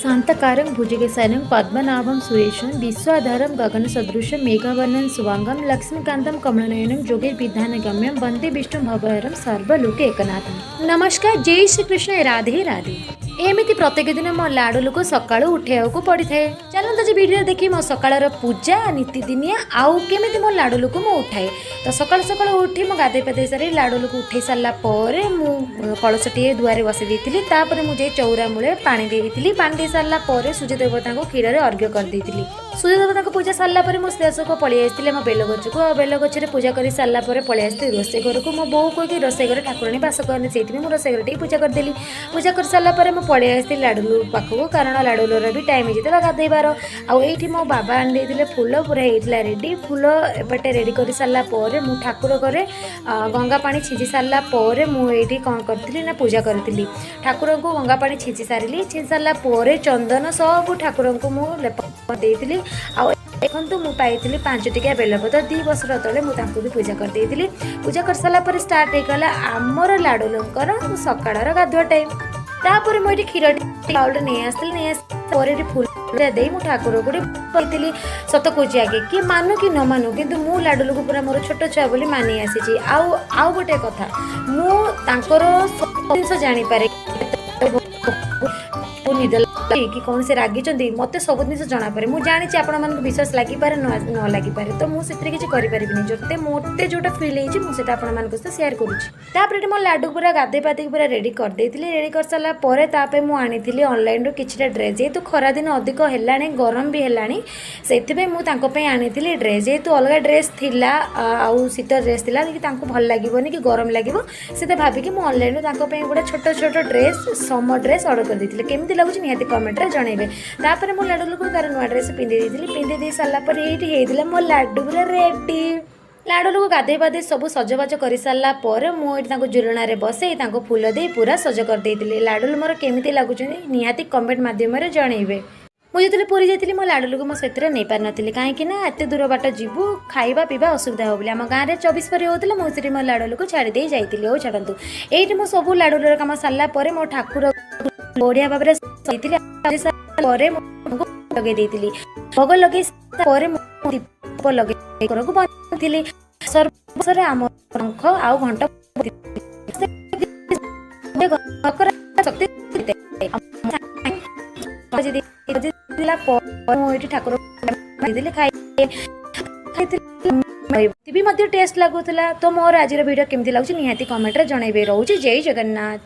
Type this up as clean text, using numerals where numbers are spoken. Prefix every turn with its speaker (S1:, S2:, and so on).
S1: शांतकारं भुजगशयनं पद्मनाभं सुरेशं विश्वाधारं गगनसदृशं मेघवर्णं सुवांगं लक्ष्मीकान्तं कमलनयनं योगिर्विधानगम्यं वन्दे विष्णुं भवहरं सर्वलोके एकनाथं। नमस्कार, जय श्री कृष्ण, राधे राधे। एमती प्रत्येक दिन मो लाडुलू को सकाळू उठेବାକୁ पड़िଥାଏ। चलत आज वीडियो देखी मो सकाळर पूजा नीतिदिनिया आउ केमिति मो लाडुलू को मो उठाए। तो सकाळ सकाळ उठी मो गाधे पाधे सारी लाडुलू को उठे सारा परे मु कलशटी दुआरे बसई देइतिली। तापर मु जे चौरा मूले पानी दे देइतिली। पानी दे सारा परे सूर्य देवता को क्षीर रे अर्घ्य कर देइतिली। सूर्य देवता को पूजा सारा परे मो शेष को पळि आइतिले मो बेलगछ को। बेलगछ रे पूजा करी सारा परे पळि आइतिले रोसे घर को। मो बोऊ को कि रोसे घर ठाकुराणी वास करने सेति मो रोसे घर टी पूजा कर देली। पूजा कर सारा परे मो पळि आइतिले लाडुलू पाखको, कारण लाडुलूर भी टाइम होता गाधेबार। आईठी मो बाबा आनी फुल पूरा होता रेडी। फुल एपटे रेडी कर सारापर मु ठाकुर घरे गंगा पानी छींची सारापर मुझे कौन करी ना पूजा करी। ठाकुर को गंगा पानी छींची सारे। छींची सारापर चंदन सब ठाकुर को मुझे देती। देखु मु पाई 5 टिकिया बेलपत्र 2 वर्ष तले मुझे भी पूजा कर देती। पूजा कर सारापर स्टार्ट होगा आमर लाडुलूर सकाळ गाधुआ टाइम। तापर मुझे क्षीर चाउल नहीं आसती फुल दे मु ठाकुर को कहती। सत कौची आगे कि मानु कि न मानु किंतु मु लाडुलू को पूरा मोर छोट छुआ बोली मानी आसी। आउ गोटे कथा मुझर सब जिन जानीपे निद कि कौन से रागी मत सब जिन जनापे। मुझे जानी आपण मान विश्वास लगिपारे न लगिपारे। तो मुझे करें जोते मत जोटा फिल होता आपण सेयार करुँच। मो लाडू पूरा गाधे पाधे पूरा रेडी कर देती। रेडी कर सारापर मुझे ऑनलाइन कि ड्रेस जेहेतु खरा दिन अधिक है गरम भी है से मुझे आनी ड्रेस जेहेतु अलग ड्रेस थिला आउ शीत ड्रेस थिला कि भल लगे कि गरम लगे से भाविकी मुझे ऑनलाइन गोटे छोट छोट ड्रेस समर ड्रेस ऑर्डर कर देती। केमती लगुच निहाती कमेंट रे जनइबे। तापर मो लाडू को तार नुआ ड्रेस पिंधि देइतिली। पिंधि दे सारा पर ये मो लाडू पूरा रेडी। लाडू को गाधे पाधे सब सजबाज कर सारापर मुझे झुलना बसई फुल दे पूरा सज कर देइतिली। लाडू मोर केमिति लगुच निहाती कमेंट माध्यम जनइबे। मुझे जो पुरी जाती मो लाडुलू को मुझे नहीं पार नी कहीं एत दूर बाट जीवु खाଇବା पीवा असुविधा हो आम गाँव में 24 पर होता मुझे मो लाडुलू को छाड़ी दे जाइली। और छाड़ू ये मुझे सब लाडुलूर कम सारापर मो ठाकुर बढ़िया भाव लगे भोग लगे दीप लगे बंदी सर्वसर आम पंख आउ घंट ठाकुर टेस्ट लगुला। तो मोर आज वीडियो केमती लगुच निहाती कमेंट रे जनइबे। रोचे जय जगन्नाथ।